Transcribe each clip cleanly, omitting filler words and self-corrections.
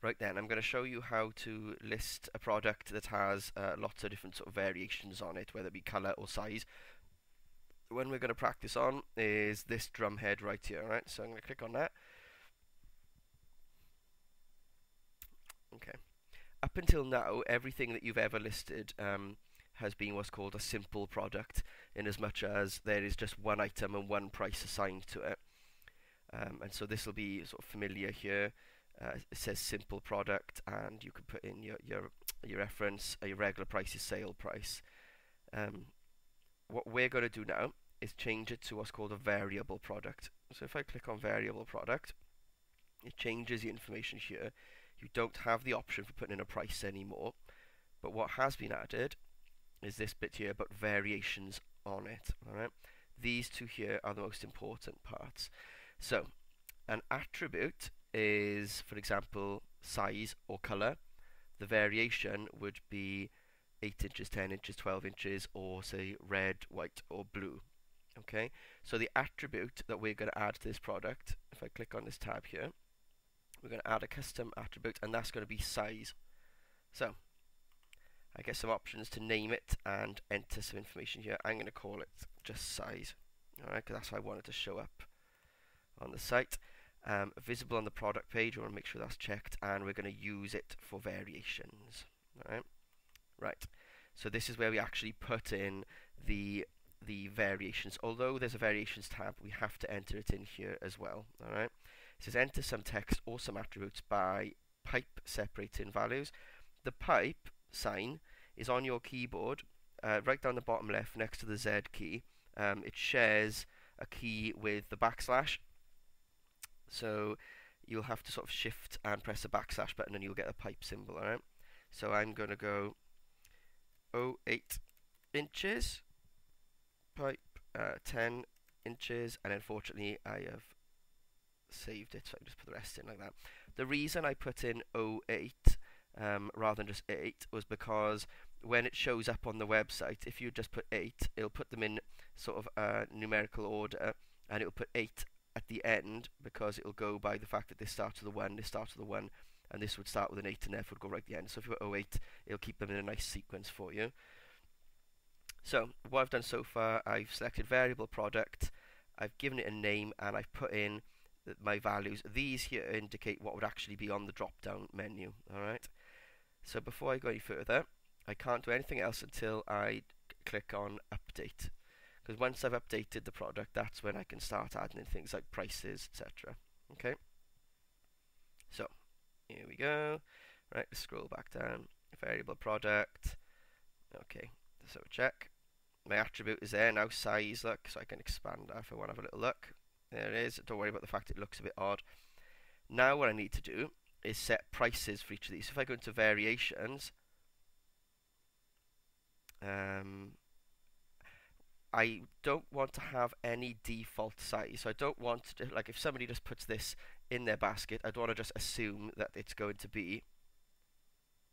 Right then, I'm going to show you how to list a product that has lots of different sort of variations on it, whether it be color or size. The one we're going to practice on is this drum head right here, right? So I'm going to click on that. Okay. Up until now, everything that you've ever listed has been what's called a simple product, in as much as there is just one item and one price assigned to it. And so this will be sort of familiar here. It says simple product, and you can put in your reference, your regular price is sale price. What we're going to do now is change it to what's called a variable product. So if I click on variable product, it changes the information here. You don't have the option for putting in a price anymore, but what has been added is this bit here about variations on it. All right, these two here are the most important parts. So an attribute is, for example, size or color. The variation would be 8 inches, 10 inches, 12 inches, or say red, white, or blue. Okay, so the attribute that we're going to add to this product, if I click on this tab here, we're going to add a custom attribute, and that's going to be size. So I get some options to name it and enter some information here. I'm going to call it just size, alright, because that's how I want it to show up on the site. Visible on the product page, we want to make sure that's checked, and we're going to use it for variations. Alright, right. So this is where we actually put in the variations. Although there's a variations tab, we have to enter it in here as well. Alright. It says enter some text or some attributes by pipe separating values. The pipe sign is on your keyboard, right down the bottom left next to the Z key. It shares a key with the backslash. So you'll have to sort of shift and press the backslash button and you'll get a pipe symbol, alright? So I'm going to go 08 inches, pipe 10 inches, and unfortunately I have saved it, so I can just put the rest in like that. The reason I put in 08 rather than just 8 was because when it shows up on the website, if you just put 8, it'll put them in sort of numerical order, and it'll put 8 at the end because it'll go by the fact that this starts with a 1, this starts with a 1, and this would start with an 8 and therefore go right at the end. So if you put 08, it'll keep them in a nice sequence for you. So what I've done so far, I've selected variable product, I've given it a name, and I've put in my values. These here indicate what would actually be on the drop down menu. Alright, so before I go any further, I can't do anything else until I click on update, because once I've updated the product, that's when I can start adding in things like prices, etc. Okay, so here we go. Right, let's scroll back down. Variable product. Okay, so check. My attribute is there now, size, look, so I can expand that if I want to have a little look. There it is. Don't worry about the fact it looks a bit odd. Now what I need to do is set prices for each of these. So if I go into variations, I don't want to have any default size. So I don't want to, like, if somebody just puts this in their basket, I don't want to just assume that it's going to be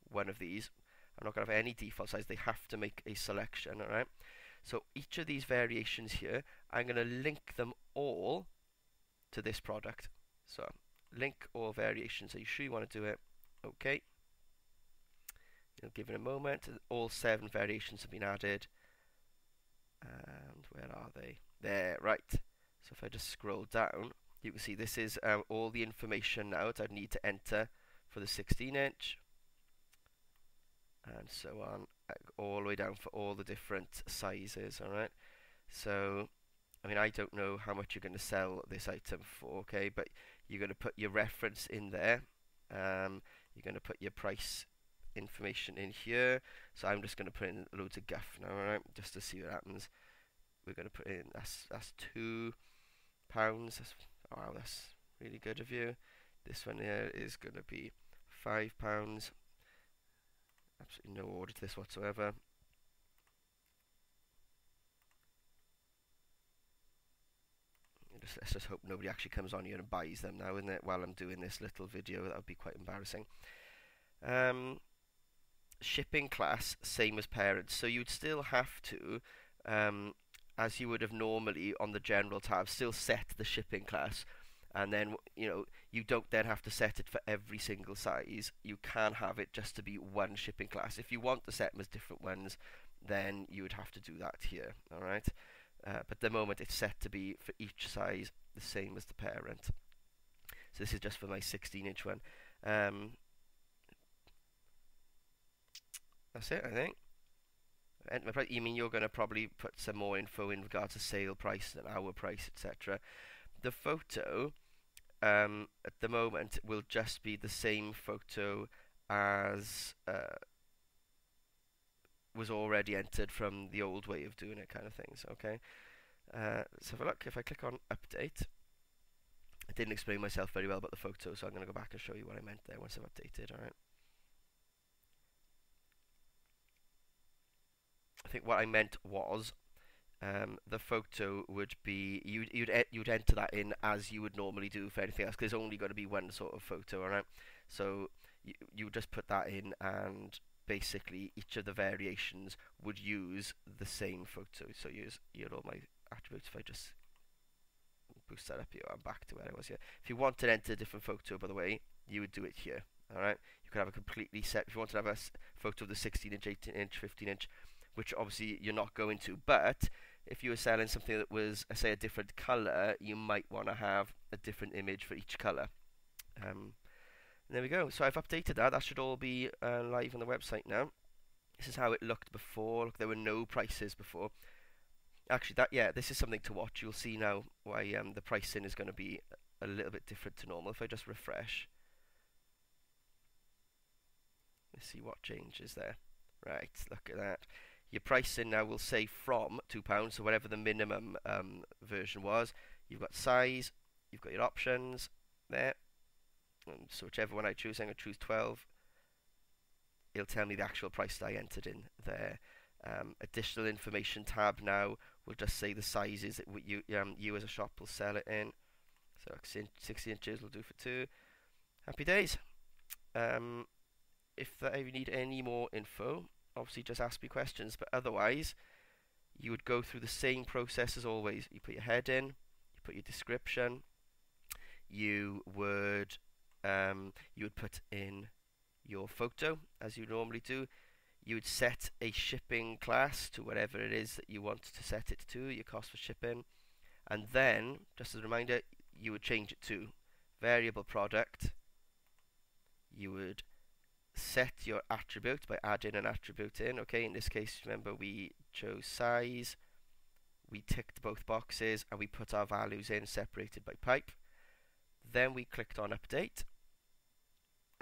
one of these. I'm not going to have any default size. They have to make a selection, alright? So each of these variations here, I'm going to link them all to this product. So link all variations. Are you sure you want to do it? Okay. You'll give it a moment. All 7 variations have been added. And where are they? There, right. So if I just scroll down, you can see this is all the information now that I need to enter for the 16-inch. And so on, all the way down for all the different sizes, alright? So, I mean, I don't know how much you're going to sell this item for, okay? But you're going to put your reference in there. You're going to put your price information in here. So I'm just going to put in loads of guff now, alright? Just to see what happens. We're going to put in, that's £2. Wow, that's really good of you. This one here is going to be £5. Absolutely no order to this whatsoever. Let's just hope nobody actually comes on here and buys them now, isn't it? While I'm doing this little video, that would be quite embarrassing. Shipping class, same as parents. So you'd still have to, as you would have normally on the general tab, still set the shipping class. and then you don't then have to set it for every single size. You can have it just to be one shipping class. If you want to set them as different ones, then you would have to do that here. All right, but at the moment it's set to be for each size the same as the parent. So this is just for my 16-inch one. That's it, I think. You mean you're going to probably put some more info in regards to sale price and hour price, etc. The photo at the moment will just be the same photo as was already entered from the old way of doing it, kind of things. Okay. So if I click on update, I didn't explain myself very well about the photo, so I'm going to go back and show you what I meant there once I've updated. All right. I think what I meant was the photo would be you'd enter that in as you would normally do for anything else, because there's only going to be one sort of photo, all right? So you would just put that in, and basically each of the variations would use the same photo. So use all my attributes. If I just boost that up here, I'm back to where I was here. If you wanted to enter a different photo, by the way, you would do it here. All right. You could have a completely set. If you wanted to have a photo of the 16-inch, 18-inch, 15-inch, which obviously you're not going to, but if you were selling something that was, say, a different color, you might want to have a different image for each color. There we go. So I've updated that. That should all be live on the website now. This is how it looked before. Look, there were no prices before. Actually, this is something to watch. You'll see now why the pricing is going to be a little bit different to normal. If I just refresh, let's see what changes there. Right, look at that. Your pricing now will say from £2, so whatever the minimum version was. You've got size, you've got your options there. So whichever one I choose, I'm going to choose 12. It'll tell me the actual price that I entered in there. Additional information tab now will just say the sizes that you as a shop will sell it in. So 60 inches will do for 2. Happy days. If you need any more info, obviously just ask me questions, but otherwise you would go through the same process as always. You put your head in, you put your description, you would put in your photo as you normally do. You would set a shipping class to whatever it is that you want to set it to, your cost for shipping, and then, just as a reminder, you would change it to variable product. You would set your attribute by adding an attribute in. Okay, in this case, remember we chose size, we ticked both boxes, and we put our values in separated by pipe. Then we clicked on update,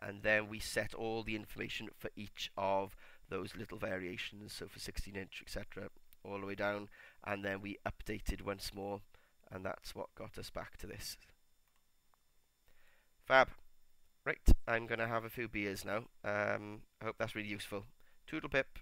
and then we set all the information for each of those little variations, so for 16-inch, etc., all the way down, and then we updated once more, and that's what got us back to this. Fab. Right, I'm going to have a few beers now. I hope that's really useful. Toodle pip.